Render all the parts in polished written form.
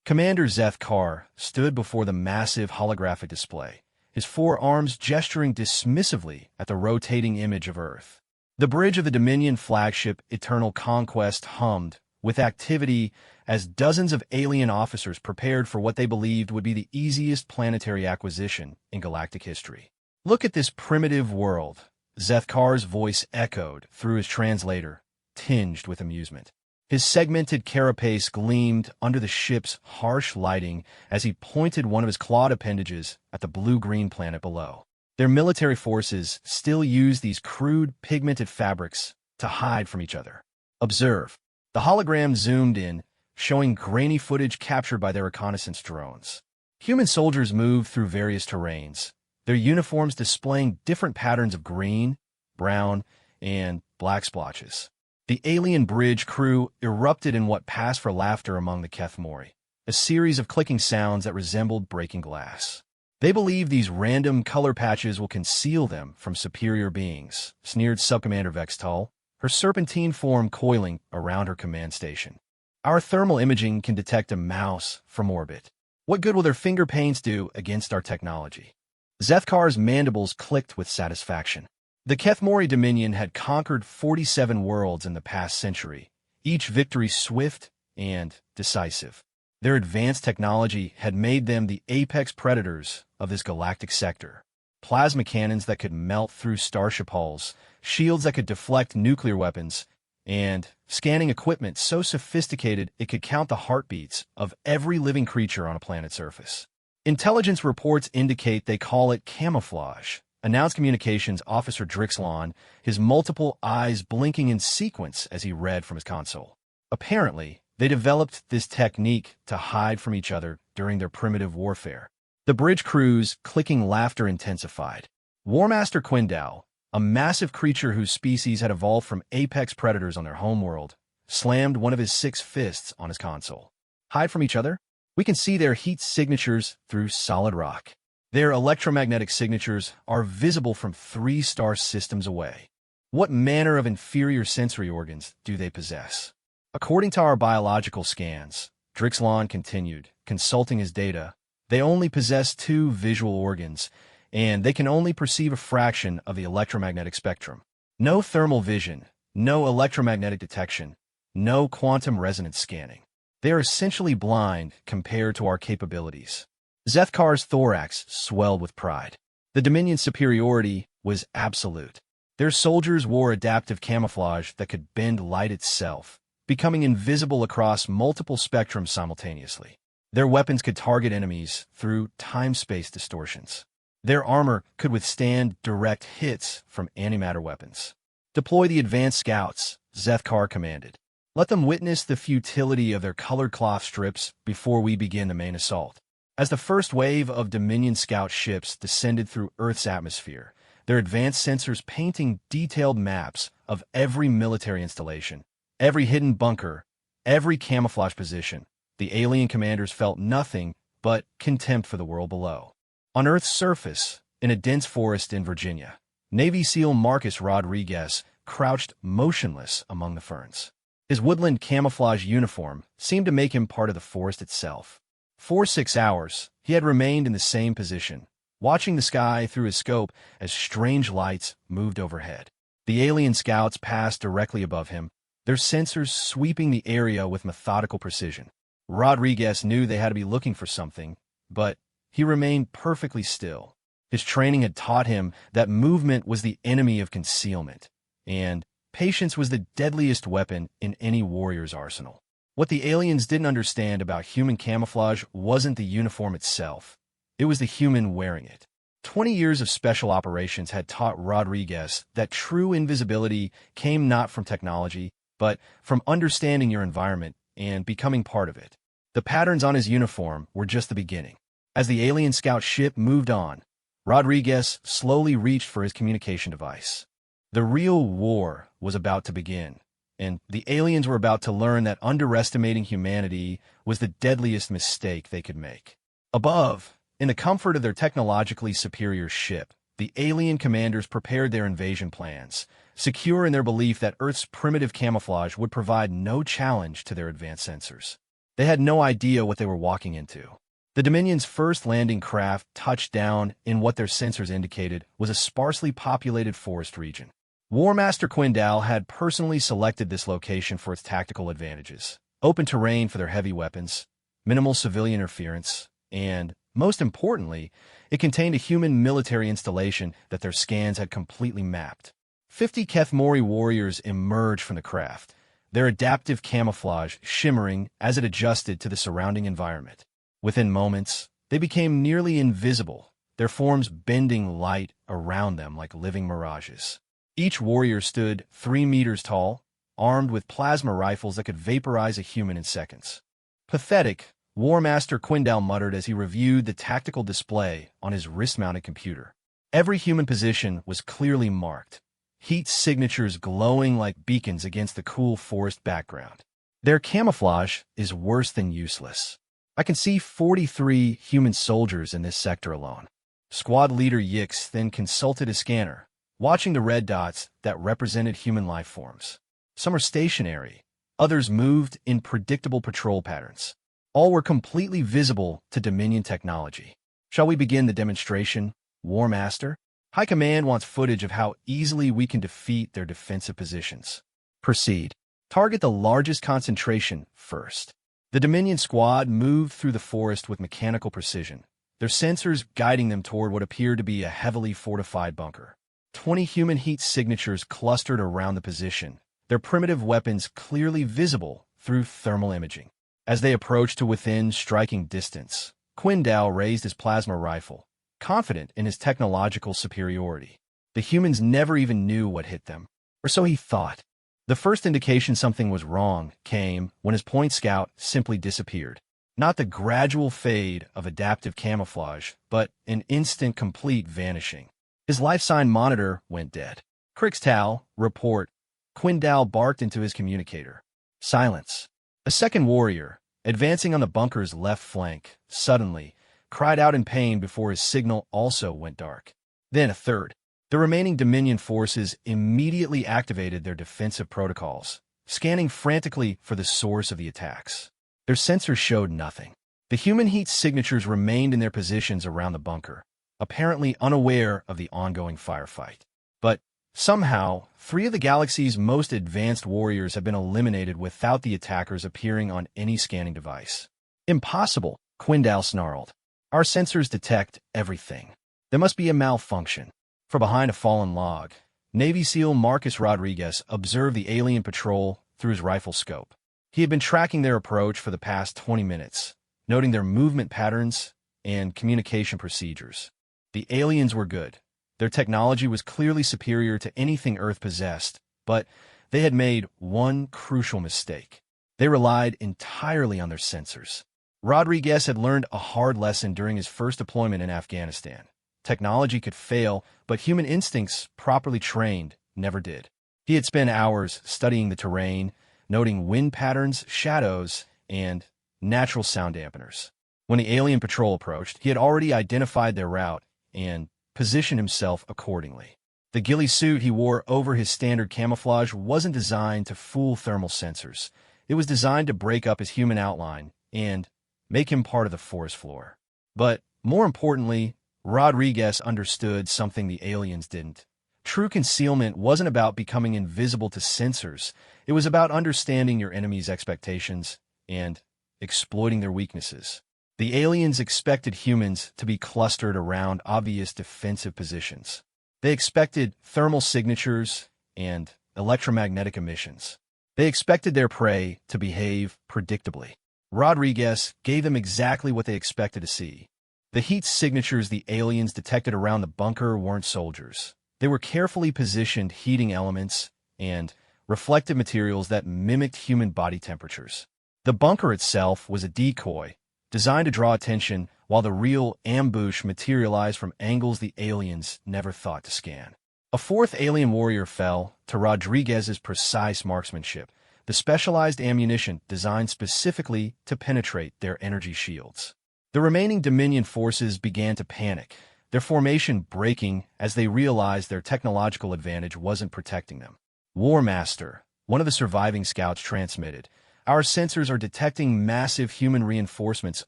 Commander Zeth Kar stood before the massive holographic display, his four arms gesturing dismissively at the rotating image of Earth. The bridge of the Dominion flagship Eternal Conquest hummed with activity as dozens of alien officers prepared for what they believed would be the easiest planetary acquisition in galactic history. "Look at this primitive world," Zeth Kar's voice echoed through his translator, tinged with amusement. His segmented carapace gleamed under the ship's harsh lighting as he pointed one of his clawed appendages at the blue-green planet below. Their military forces still use these crude, pigmented fabrics to hide from each other. "Observe." The hologram zoomed in, showing grainy footage captured by their reconnaissance drones. Human soldiers moved through various terrains, their uniforms displaying different patterns of green, brown, and black splotches. The alien bridge crew erupted in what passed for laughter among the Kethmori, a series of clicking sounds that resembled breaking glass. "They believe these random color patches will conceal them from superior beings," sneered Subcommander Vextal, her serpentine form coiling around her command station. "Our thermal imaging can detect a mouse from orbit. What good will their finger paints do against our technology?" Zeth Kar's mandibles clicked with satisfaction. The Kethmori Dominion had conquered 47 worlds in the past century, each victory swift and decisive. Their advanced technology had made them the apex predators of this galactic sector. Plasma cannons that could melt through starship hulls, shields that could deflect nuclear weapons, and scanning equipment so sophisticated it could count the heartbeats of every living creature on a planet's surface. Intelligence reports indicate they call it camouflage, announced Communications Officer Drixlon, his multiple eyes blinking in sequence as he read from his console. Apparently, they developed this technique to hide from each other during their primitive warfare. The bridge crew's clicking laughter intensified. Warmaster Quindow, a massive creature whose species had evolved from apex predators on their homeworld, slammed one of his 6 fists on his console. "Hide from each other? We can see their heat signatures through solid rock. Their electromagnetic signatures are visible from 3 star systems away. What manner of inferior sensory organs do they possess?" "According to our biological scans," Drixlon continued, consulting his data, "they only possess 2 visual organs, and they can only perceive a fraction of the electromagnetic spectrum. No thermal vision, no electromagnetic detection, no quantum resonance scanning. They are essentially blind compared to our capabilities." Zeth Kar's thorax swelled with pride. The Dominion's superiority was absolute. Their soldiers wore adaptive camouflage that could bend light itself, becoming invisible across multiple spectrums simultaneously. Their weapons could target enemies through time-space distortions. Their armor could withstand direct hits from antimatter weapons. "Deploy the advanced scouts," Zeth Kar commanded. "Let them witness the futility of their colored cloth strips before we begin the main assault." As the first wave of Dominion scout ships descended through Earth's atmosphere, their advanced sensors painting detailed maps of every military installation, every hidden bunker, every camouflage position, the alien commanders felt nothing but contempt for the world below. On Earth's surface, in a dense forest in Virginia, Navy SEAL Marcus Rodriguez crouched motionless among the ferns. His woodland camouflage uniform seemed to make him part of the forest itself. For 6 hours, he had remained in the same position, watching the sky through his scope as strange lights moved overhead. The alien scouts passed directly above him, their sensors sweeping the area with methodical precision. Rodriguez knew they had to be looking for something, but he remained perfectly still. His training had taught him that movement was the enemy of concealment, and patience was the deadliest weapon in any warrior's arsenal. What the aliens didn't understand about human camouflage wasn't the uniform itself. It was the human wearing it. 20 years of special operations had taught Rodriguez that true invisibility came not from technology, but from understanding your environment and becoming part of it. The patterns on his uniform were just the beginning. As the alien scout ship moved on, Rodriguez slowly reached for his communication device. The real war was about to begin, and the aliens were about to learn that underestimating humanity was the deadliest mistake they could make. Above, in the comfort of their technologically superior ship, the alien commanders prepared their invasion plans, secure in their belief that Earth's primitive camouflage would provide no challenge to their advanced sensors. They had no idea what they were walking into. The Dominion's first landing craft touched down in what their sensors indicated was a sparsely populated forest region. War Master Quindal had personally selected this location for its tactical advantages: open terrain for their heavy weapons, minimal civilian interference, and, most importantly, it contained a human military installation that their scans had completely mapped. 50 Kethmori warriors emerged from the craft, their adaptive camouflage shimmering as it adjusted to the surrounding environment. Within moments, they became nearly invisible, their forms bending light around them like living mirages. Each warrior stood 3 meters tall, armed with plasma rifles that could vaporize a human in seconds. Pathetic, War Master Quindal muttered as he reviewed the tactical display on his wrist-mounted computer. Every human position was clearly marked, heat signatures glowing like beacons against the cool forest background. Their camouflage is worse than useless. I can see 43 human soldiers in this sector alone. Squad leader Yix then consulted his scanner, watching the red dots that represented human life forms. Some are stationary, others moved in predictable patrol patterns. All were completely visible to Dominion technology. Shall we begin the demonstration, War Master? High Command wants footage of how easily we can defeat their defensive positions. Proceed. Target the largest concentration first. The Dominion squad moved through the forest with mechanical precision, their sensors guiding them toward what appeared to be a heavily fortified bunker. 20 human heat signatures clustered around the position, their primitive weapons clearly visible through thermal imaging. As they approached to within striking distance, Quindal raised his plasma rifle, confident in his technological superiority. The humans never even knew what hit them, or so he thought. The first indication something was wrong came when his point scout simply disappeared. Not the gradual fade of adaptive camouflage, but an instant complete vanishing. His life sign monitor went dead. Crixtal, report. Quindal barked into his communicator. Silence. A second warrior, advancing on the bunker's left flank, suddenly cried out in pain before his signal also went dark. Then a third. The remaining Dominion forces immediately activated their defensive protocols, scanning frantically for the source of the attacks. Their sensors showed nothing. The human heat signatures remained in their positions around the bunker, apparently unaware of the ongoing firefight. But somehow, 3 of the galaxy's most advanced warriors have been eliminated without the attackers appearing on any scanning device. Impossible, Quindal snarled. Our sensors detect everything. There must be a malfunction. From behind a fallen log, Navy SEAL Marcus Rodriguez observed the alien patrol through his rifle scope. He had been tracking their approach for the past 20 minutes, noting their movement patterns and communication procedures. The aliens were good. Their technology was clearly superior to anything Earth possessed, but they had made one crucial mistake. They relied entirely on their sensors. Rodriguez had learned a hard lesson during his first deployment in Afghanistan. Technology could fail, but human instincts, properly trained, never did. He had spent hours studying the terrain, noting wind patterns, shadows, and natural sound dampeners. When the alien patrol approached, he had already identified their route and positioned himself accordingly. The ghillie suit he wore over his standard camouflage wasn't designed to fool thermal sensors. It was designed to break up his human outline and make him part of the forest floor. But, more importantly, Rodriguez understood something the aliens didn't. True concealment wasn't about becoming invisible to sensors. It was about understanding your enemy's expectations and exploiting their weaknesses. The aliens expected humans to be clustered around obvious defensive positions. They expected thermal signatures and electromagnetic emissions. They expected their prey to behave predictably. Rodriguez gave them exactly what they expected to see. The heat signatures the aliens detected around the bunker weren't soldiers. They were carefully positioned heating elements and reflective materials that mimicked human body temperatures. The bunker itself was a decoy, designed to draw attention, while the real ambush materialized from angles the aliens never thought to scan. A fourth alien warrior fell to Rodriguez's precise marksmanship, the specialized ammunition designed specifically to penetrate their energy shields. The remaining Dominion forces began to panic, their formation breaking as they realized their technological advantage wasn't protecting them. War Master, one of the surviving scouts, transmitted, Our sensors are detecting massive human reinforcements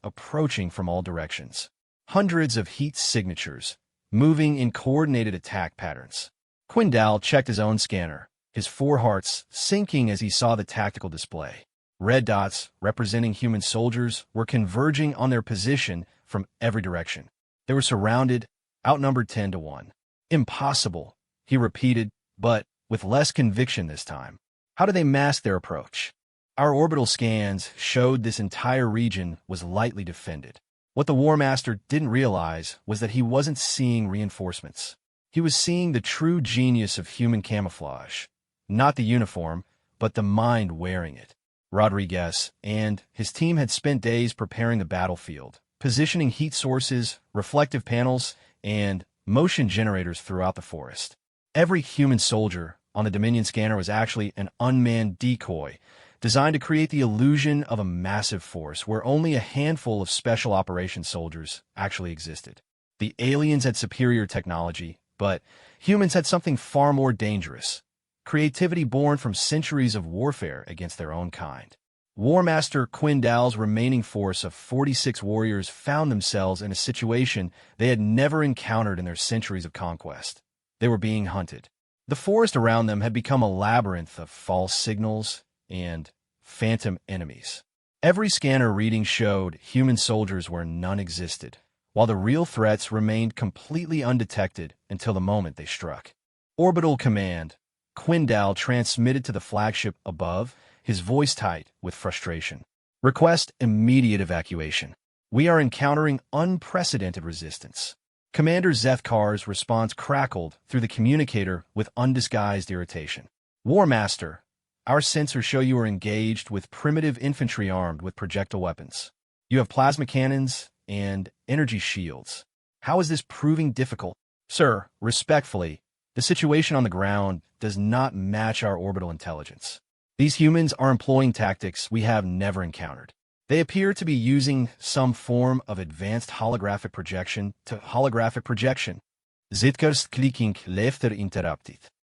approaching from all directions. Hundreds of heat signatures, moving in coordinated attack patterns. Quindal checked his own scanner, his four hearts sinking as he saw the tactical display. Red dots, representing human soldiers, were converging on their position from every direction. They were surrounded, outnumbered 10 to 1. Impossible, he repeated, but with less conviction this time. How do they mask their approach? Our orbital scans showed this entire region was lightly defended. What the War Master didn't realize was that he wasn't seeing reinforcements. He was seeing the true genius of human camouflage. Not the uniform, but the mind wearing it. Rodriguez and his team had spent days preparing the battlefield, positioning heat sources, reflective panels, and motion generators throughout the forest. Every human soldier on the Dominion scanner was actually an unmanned decoy, designed to create the illusion of a massive force where only a handful of special operations soldiers actually existed. The aliens had superior technology, but humans had something far more dangerous: creativity born from centuries of warfare against their own kind. War Master Quindal's remaining force of 46 warriors found themselves in a situation they had never encountered in their centuries of conquest. They were being hunted. The forest around them had become a labyrinth of false signals and phantom enemies. Every scanner reading showed human soldiers where none existed, while the real threats remained completely undetected until the moment they struck. Orbital command, Quindal transmitted to the flagship above, his voice tight with frustration. Request immediate evacuation. We are encountering unprecedented resistance. Commander Zethkar's response crackled through the communicator with undisguised irritation. War Master, our sensors show you are engaged with primitive infantry armed with projectile weapons. You have plasma cannons and energy shields. How is this proving difficult? Sir, respectfully, the situation on the ground does not match our orbital intelligence. These humans are employing tactics we have never encountered. They appear to be using some form of advanced holographic projection to holographic projection. Zitkar's clicking lefter interrupted.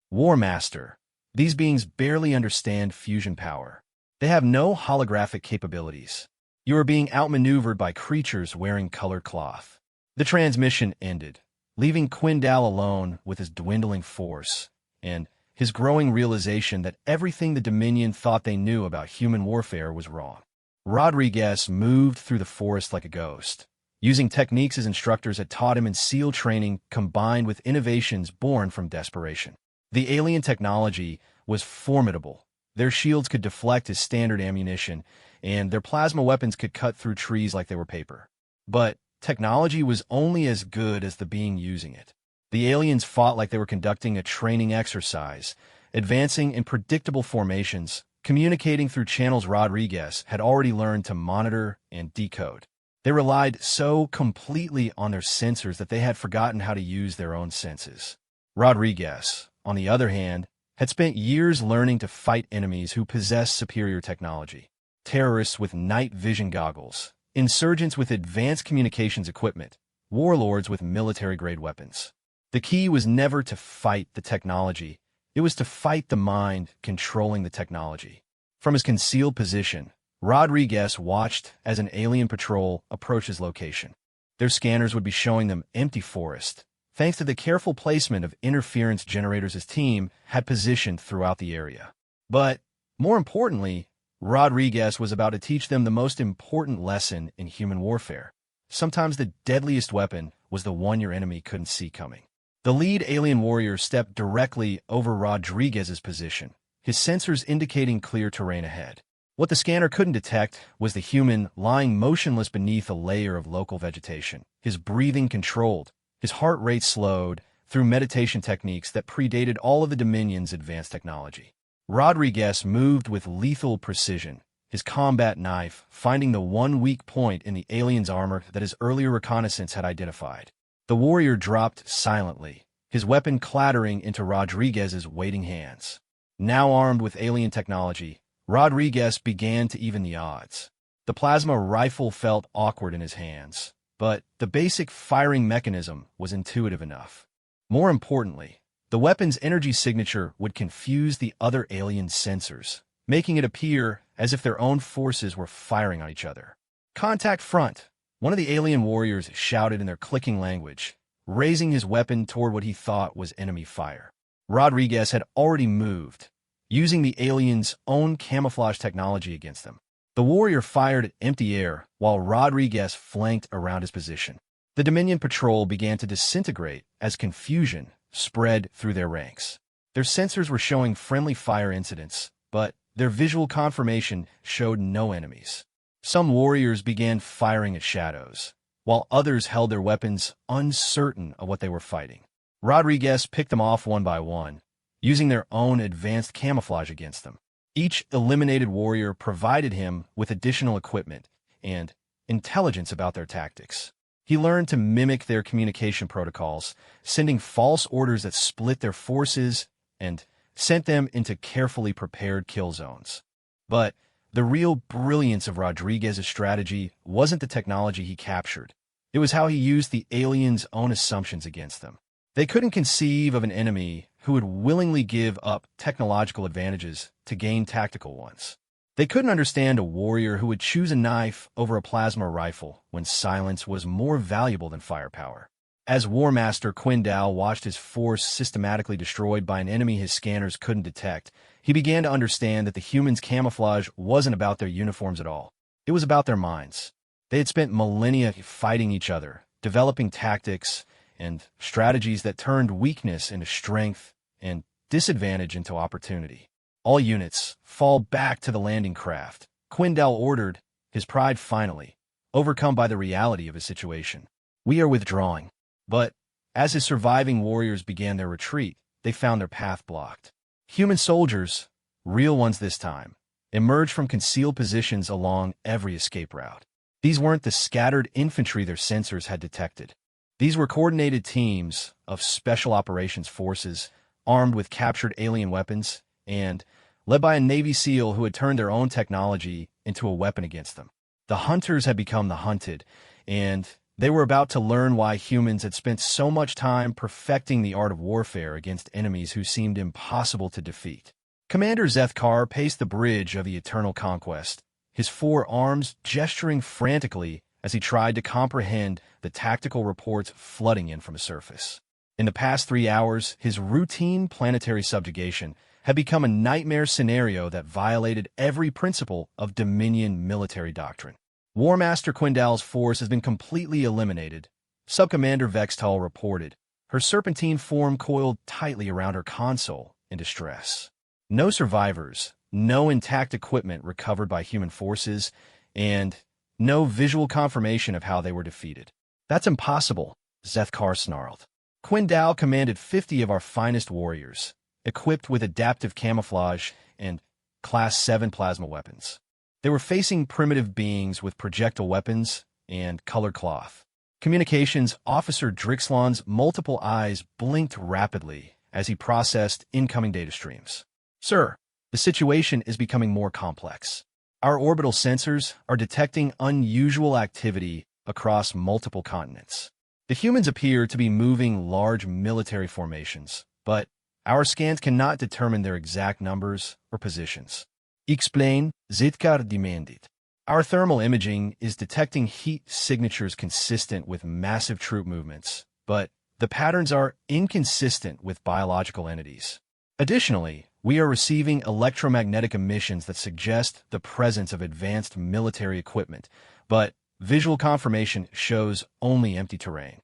War Master, these beings barely understand fusion power. They have no holographic capabilities. You are being outmaneuvered by creatures wearing colored cloth. The transmission ended, leaving Quindal alone with his dwindling force and his growing realization that everything the Dominion thought they knew about human warfare was wrong. Rodriguez moved through the forest like a ghost, using techniques his instructors had taught him in SEAL training combined with innovations born from desperation. The alien technology was formidable. Their shields could deflect his standard ammunition, and their plasma weapons could cut through trees like they were paper. But technology was only as good as the being using it. The aliens fought like they were conducting a training exercise, advancing in predictable formations, communicating through channels Rodriguez had already learned to monitor and decode. They relied so completely on their sensors that they had forgotten how to use their own senses. Rodriguez, on the other hand, had spent years learning to fight enemies who possessed superior technology. Terrorists with night vision goggles, insurgents with advanced communications equipment, warlords with military-grade weapons. The key was never to fight the technology. It was to fight the mind controlling the technology. From his concealed position, Rodriguez watched as an alien patrol approached his location. Their scanners would be showing them empty forest, thanks to the careful placement of interference generators his team had positioned throughout the area. But, more importantly, Rodriguez was about to teach them the most important lesson in human warfare. Sometimes the deadliest weapon was the one your enemy couldn't see coming. The lead alien warrior stepped directly over Rodriguez's position, his sensors indicating clear terrain ahead. What the scanner couldn't detect was the human lying motionless beneath a layer of local vegetation, his breathing controlled, his heart rate slowed through meditation techniques that predated all of the Dominion's advanced technology. Rodriguez moved with lethal precision, his combat knife finding the one weak point in the alien's armor that his earlier reconnaissance had identified. The warrior dropped silently, his weapon clattering into Rodriguez's waiting hands. Now armed with alien technology, Rodriguez began to even the odds. The plasma rifle felt awkward in his hands, but the basic firing mechanism was intuitive enough. More importantly, the weapon's energy signature would confuse the other alien sensors, making it appear as if their own forces were firing on each other. "Contact front," one of the alien warriors shouted in their clicking language, raising his weapon toward what he thought was enemy fire. Rodriguez had already moved, using the aliens' own camouflage technology against them. The warrior fired at empty air while Rodriguez flanked around his position. The Dominion patrol began to disintegrate as confusion spread through their ranks. Their sensors were showing friendly fire incidents, but their visual confirmation showed no enemies. Some warriors began firing at shadows, while others held their weapons uncertain of what they were fighting. Rodriguez picked them off one by one, using their own advanced camouflage against them. Each eliminated warrior provided him with additional equipment and intelligence about their tactics. He learned to mimic their communication protocols, sending false orders that split their forces and sent them into carefully prepared kill zones. But the real brilliance of Rodriguez's strategy wasn't the technology he captured. It was how he used the aliens' own assumptions against them. They couldn't conceive of an enemy who would willingly give up technological advantages to gain tactical ones. They couldn't understand a warrior who would choose a knife over a plasma rifle when silence was more valuable than firepower. As War Master Quindal watched his force systematically destroyed by an enemy his scanners couldn't detect, he began to understand that the humans' camouflage wasn't about their uniforms at all. It was about their minds. They had spent millennia fighting each other, developing tactics and strategies that turned weakness into strength and disadvantage into opportunity. "All units, fall back to the landing craft," Quindal ordered, his pride finally overcome by the reality of his situation. "We are withdrawing." But as his surviving warriors began their retreat, they found their path blocked. Human soldiers, real ones this time, emerged from concealed positions along every escape route. These weren't the scattered infantry their sensors had detected. These were coordinated teams of special operations forces, armed with captured alien weapons, and led by a Navy SEAL who had turned their own technology into a weapon against them. The hunters had become the hunted, and they were about to learn why humans had spent so much time perfecting the art of warfare against enemies who seemed impossible to defeat. Commander Zethkar paced the bridge of the Eternal Conquest, his four arms gesturing frantically as he tried to comprehend the tactical reports flooding in from the surface. In the past 3 hours, his routine planetary subjugation had become a nightmare scenario that violated every principle of Dominion military doctrine. War Master Quindal's force has been completely eliminated, Subcommander Vextal reported, her serpentine form coiled tightly around her console in distress. No survivors, no intact equipment recovered by human forces, and no visual confirmation of how they were defeated. "That's impossible," Zethkar snarled. "Quindal commanded 50 of our finest warriors, equipped with adaptive camouflage and Class 7 plasma weapons. They were facing primitive beings with projectile weapons and colored cloth." Communications Officer Drixlon's multiple eyes blinked rapidly as he processed incoming data streams. "Sir, the situation is becoming more complex. Our orbital sensors are detecting unusual activity across multiple continents. The humans appear to be moving large military formations, but our scans cannot determine their exact numbers or positions." Explain, Zitkar demanded. "Our thermal imaging is detecting heat signatures consistent with massive troop movements, but the patterns are inconsistent with biological entities. Additionally, we are receiving electromagnetic emissions that suggest the presence of advanced military equipment, but visual confirmation shows only empty terrain."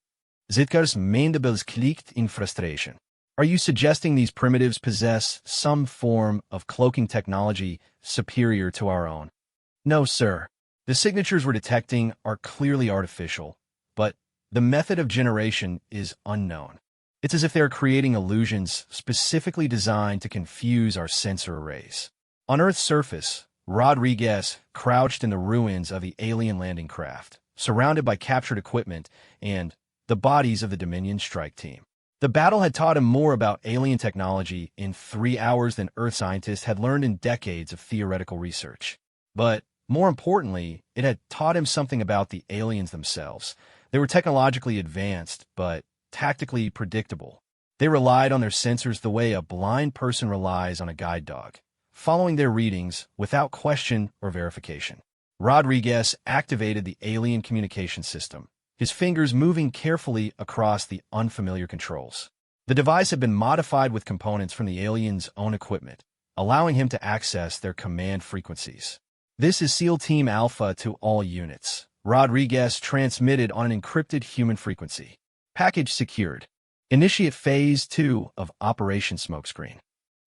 Zitkar's mandibles clicked in frustration. "Are you suggesting these primitives possess some form of cloaking technology superior to our own?" "No, sir. The signatures we're detecting are clearly artificial, but the method of generation is unknown. It's as if they're creating illusions specifically designed to confuse our sensor arrays." On Earth's surface, Rodriguez crouched in the ruins of the alien landing craft, surrounded by captured equipment and the bodies of the Dominion strike team. The battle had taught him more about alien technology in 3 hours than Earth scientists had learned in decades of theoretical research. But more importantly, it had taught him something about the aliens themselves. They were technologically advanced, but tactically predictable. They relied on their sensors the way a blind person relies on a guide dog, following their readings without question or verification. Rodriguez activated the alien communication system, his fingers moving carefully across the unfamiliar controls. The device had been modified with components from the aliens' own equipment, allowing him to access their command frequencies. "This is SEAL Team Alpha to all units," Rodriguez transmitted on an encrypted human frequency. "Package secured. Initiate Phase 2 of Operation Smokescreen."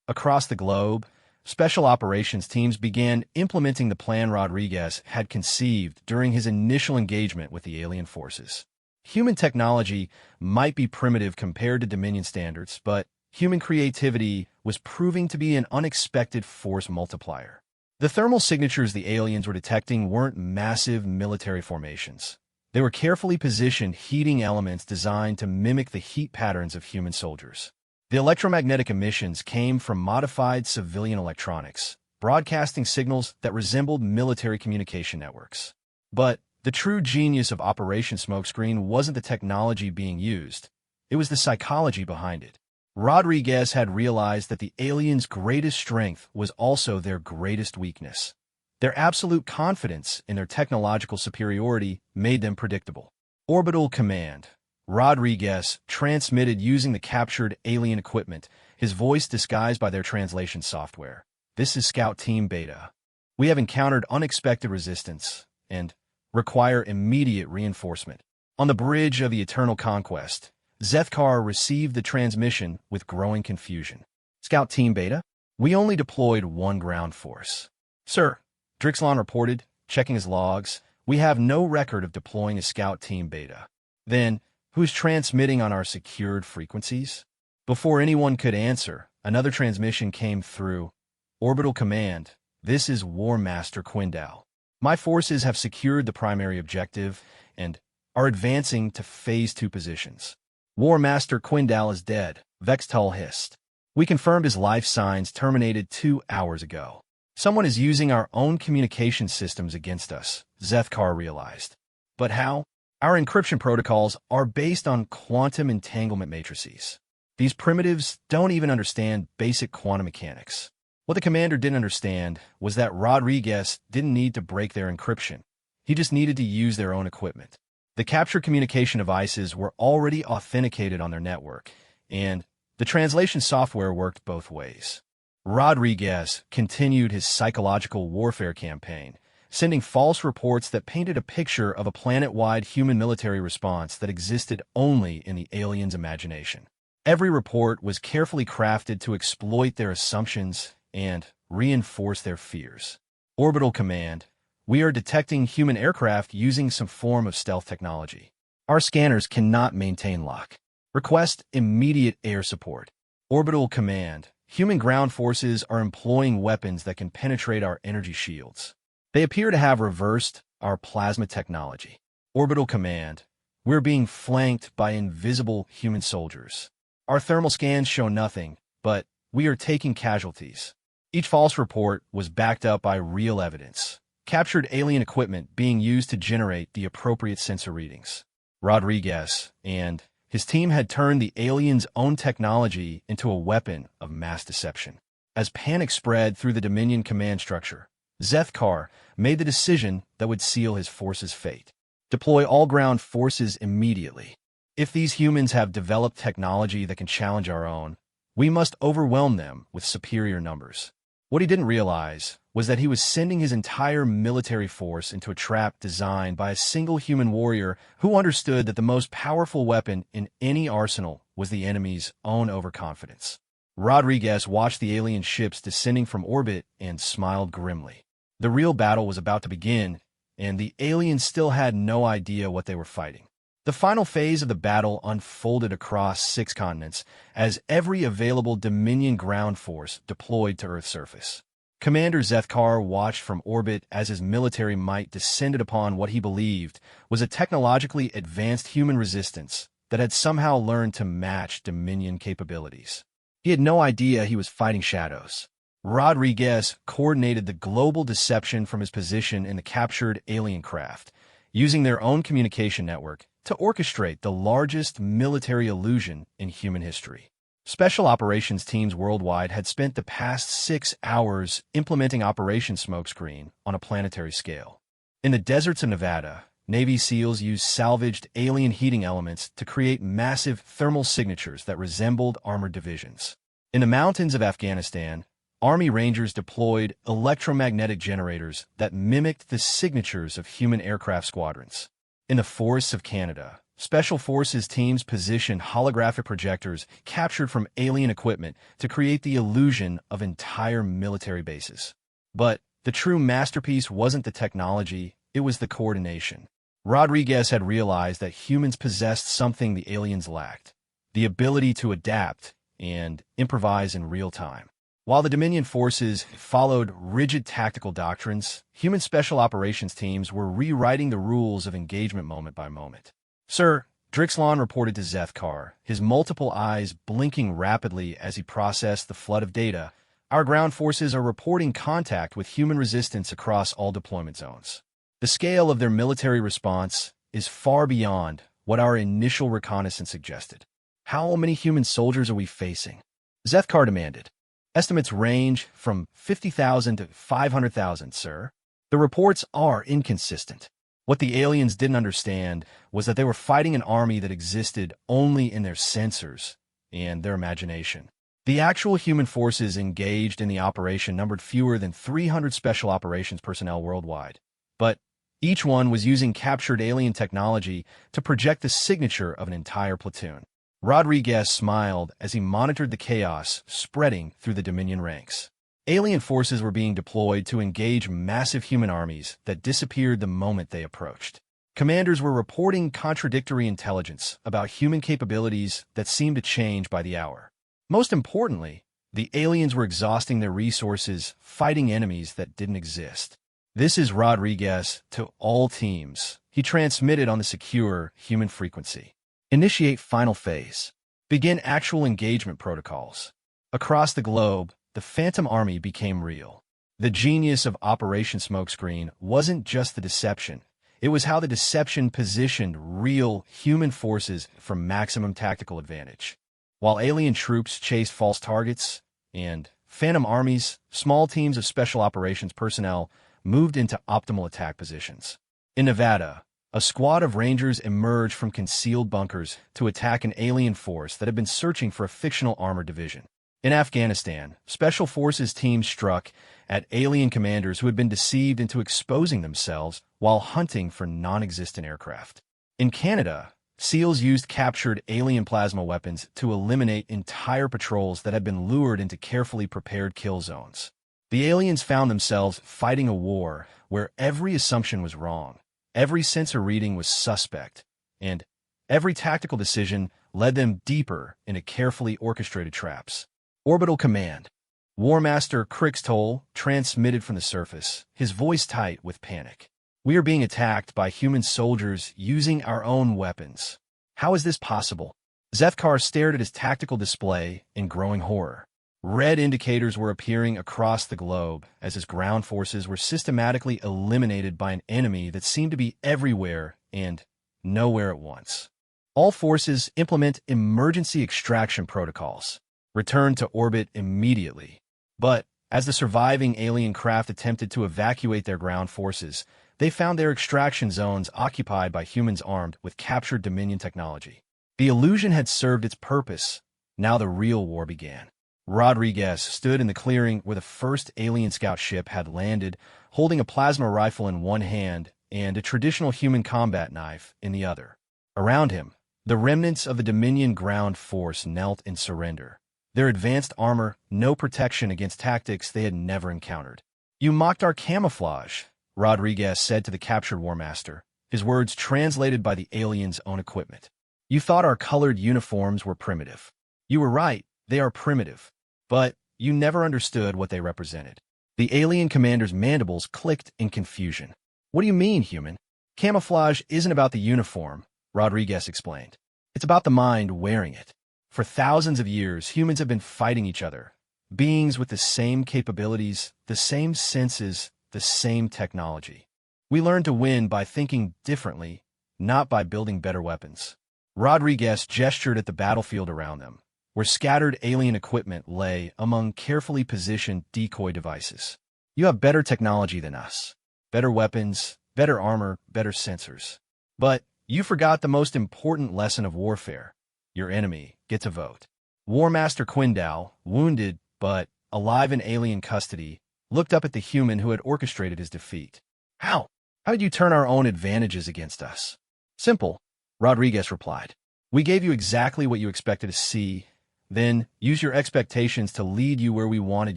Across the globe, special operations teams began implementing the plan Rodriguez had conceived during his initial engagement with the alien forces. Human technology might be primitive compared to Dominion standards, but human creativity was proving to be an unexpected force multiplier. The thermal signatures the aliens were detecting weren't massive military formations. They were carefully positioned heating elements designed to mimic the heat patterns of human soldiers. The electromagnetic emissions came from modified civilian electronics, broadcasting signals that resembled military communication networks. But the true genius of Operation Smokescreen wasn't the technology being used. It was the psychology behind it. Rodriguez had realized that the aliens' greatest strength was also their greatest weakness. Their absolute confidence in their technological superiority made them predictable. "Orbital command," Rodriguez transmitted using the captured alien equipment, his voice disguised by their translation software. "This is Scout Team Beta. We have encountered unexpected resistance and require immediate reinforcement." On the bridge of the Eternal Conquest, Zethkar received the transmission with growing confusion. "Scout Team Beta? We only deployed one ground force." "Sir," Drixlon reported, checking his logs, "we have no record of deploying a Scout Team Beta." "Then, who's transmitting on our secured frequencies?" Before anyone could answer, another transmission came through. "Orbital command, this is War Master Quindal. My forces have secured the primary objective and are advancing to Phase 2 positions." "War Master Quindal is dead," Vextull hissed. "We confirmed his life signs terminated 2 hours ago." "Someone is using our own communication systems against us," Zethkar realized. "But how?" "Our encryption protocols are based on quantum entanglement matrices. These primitives don't even understand basic quantum mechanics." What the commander didn't understand was that Rodriguez didn't need to break their encryption. He just needed to use their own equipment. The captured communication devices were already authenticated on their network, and the translation software worked both ways. Rodriguez continued his psychological warfare campaign, sending false reports that painted a picture of a planet-wide human military response that existed only in the aliens' imagination. Every report was carefully crafted to exploit their assumptions and reinforce their fears. "Orbital command, we are detecting human aircraft using some form of stealth technology. Our scanners cannot maintain lock. Request immediate air support." "Orbital command, human ground forces are employing weapons that can penetrate our energy shields. They appear to have reversed our plasma technology." "Orbital command, we're being flanked by invisible human soldiers. Our thermal scans show nothing, but we are taking casualties." Each false report was backed up by real evidence, captured alien equipment being used to generate the appropriate sensor readings. Rodriguez and his team had turned the aliens' own technology into a weapon of mass deception. As panic spread through the Dominion command structure, Zethkar made the decision that would seal his force's fate. "Deploy all ground forces immediately. If these humans have developed technology that can challenge our own, we must overwhelm them with superior numbers." What he didn't realize was that he was sending his entire military force into a trap designed by a single human warrior who understood that the most powerful weapon in any arsenal was the enemy's own overconfidence. Rodriguez watched the alien ships descending from orbit and smiled grimly. The real battle was about to begin, and the aliens still had no idea what they were fighting. The final phase of the battle unfolded across 6 continents as every available Dominion ground force deployed to Earth's surface. Commander Zethkar watched from orbit as his military might descended upon what he believed was a technologically advanced human resistance that had somehow learned to match Dominion capabilities. He had no idea he was fighting shadows. Rodriguez coordinated the global deception from his position in the captured alien craft, using their own communication network to orchestrate the largest military illusion in human history. Special operations teams worldwide had spent the past 6 hours implementing Operation Smokescreen on a planetary scale. In the deserts of Nevada, Navy SEALs used salvaged alien heating elements to create massive thermal signatures that resembled armored divisions. In the mountains of Afghanistan, Army Rangers deployed electromagnetic generators that mimicked the signatures of human aircraft squadrons. In the forests of Canada, Special Forces teams positioned holographic projectors captured from alien equipment to create the illusion of entire military bases. But the true masterpiece wasn't the technology, it was the coordination. Rodriguez had realized that humans possessed something the aliens lacked: the ability to adapt and improvise in real time. While the Dominion forces followed rigid tactical doctrines, human special operations teams were rewriting the rules of engagement moment by moment. "Sir," Drixlon reported to Zethkar, his multiple eyes blinking rapidly as he processed the flood of data, "our ground forces are reporting contact with human resistance across all deployment zones. The scale of their military response is far beyond what our initial reconnaissance suggested." "How many human soldiers are we facing?" Zethkar demanded. "Estimates range from 50,000 to 500,000, sir." The reports are inconsistent. What the aliens didn't understand was that they were fighting an army that existed only in their sensors and their imagination. The actual human forces engaged in the operation numbered fewer than 300 special operations personnel worldwide. But each one was using captured alien technology to project the signature of an entire platoon. Rodriguez smiled as he monitored the chaos spreading through the Dominion ranks. Alien forces were being deployed to engage massive human armies that disappeared the moment they approached. Commanders were reporting contradictory intelligence about human capabilities that seemed to change by the hour. Most importantly, the aliens were exhausting their resources fighting enemies that didn't exist. "This is Rodriguez to all teams," he transmitted on the secure human frequency. "Initiate final phase. Begin actual engagement protocols." Across the globe, the Phantom Army became real. The genius of Operation Smokescreen wasn't just the deception. It was how the deception positioned real human forces for maximum tactical advantage. While alien troops chased false targets and Phantom armies, small teams of special operations personnel moved into optimal attack positions. In Nevada, a squad of Rangers emerged from concealed bunkers to attack an alien force that had been searching for a fictional armored division. In Afghanistan, Special Forces teams struck at alien commanders who had been deceived into exposing themselves while hunting for non-existent aircraft. In Canada, SEALs used captured alien plasma weapons to eliminate entire patrols that had been lured into carefully prepared kill zones. The aliens found themselves fighting a war where every assumption was wrong, every sensor reading was suspect, and every tactical decision led them deeper into carefully orchestrated traps. Orbital Command. War Master Crixtoll transmitted from the surface, his voice tight with panic. "We are being attacked by human soldiers using our own weapons. How is this possible?" Zethkar stared at his tactical display in growing horror. Red indicators were appearing across the globe as his ground forces were systematically eliminated by an enemy that seemed to be everywhere and nowhere at once. "All forces implement emergency extraction protocols. Return to orbit immediately." But as the surviving alien craft attempted to evacuate their ground forces, they found their extraction zones occupied by humans armed with captured Dominion technology. The illusion had served its purpose. Now the real war began. Rodriguez stood in the clearing where the first alien scout ship had landed, holding a plasma rifle in one hand and a traditional human combat knife in the other. Around him, the remnants of the Dominion ground force knelt in surrender. Their advanced armor, no protection against tactics they had never encountered. "You mocked our camouflage," Rodriguez said to the captured War Master, his words translated by the aliens' own equipment. "You thought our colored uniforms were primitive. You were right, they are primitive. But you never understood what they represented." The alien commander's mandibles clicked in confusion. "What do you mean, human?" "Camouflage isn't about the uniform," Rodriguez explained. "It's about the mind wearing it. For thousands of years, humans have been fighting each other. Beings with the same capabilities, the same senses, the same technology. We learned to win by thinking differently, not by building better weapons." Rodriguez gestured at the battlefield around them, where scattered alien equipment lay among carefully positioned decoy devices. You have better technology than us. Better weapons, better armor, better sensors. But you forgot the most important lesson of warfare. Your enemy gets a vote. War Master Quindow, wounded but alive in alien custody, looked up at the human who had orchestrated his defeat. How? How did you turn our own advantages against us? Simple, Rodriguez replied. We gave you exactly what you expected to see, then use your expectations to lead you where we wanted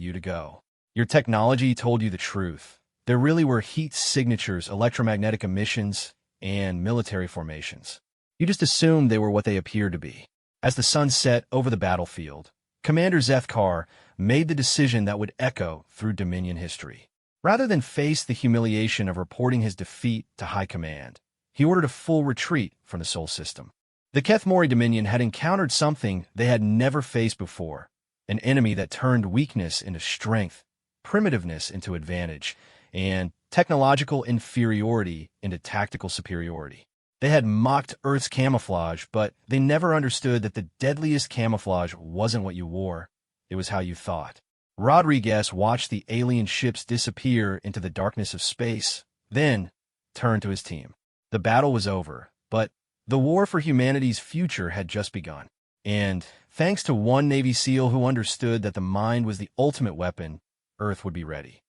you to go. Your technology told you the truth. There really were heat signatures, electromagnetic emissions, and military formations. You just assumed they were what they appeared to be. As the sun set over the battlefield, Commander Zethkar made the decision that would echo through Dominion history. Rather than face the humiliation of reporting his defeat to High Command, he ordered a full retreat from the Sol system. The Kethmori Dominion had encountered something they had never faced before, an enemy that turned weakness into strength, primitiveness into advantage, and technological inferiority into tactical superiority. They had mocked Earth's camouflage, but they never understood that the deadliest camouflage wasn't what you wore, it was how you thought. Rodriguez watched the alien ships disappear into the darkness of space, then turned to his team. The battle was over, but the war for humanity's future had just begun. And thanks to one Navy SEAL who understood that the mind was the ultimate weapon, Earth would be ready.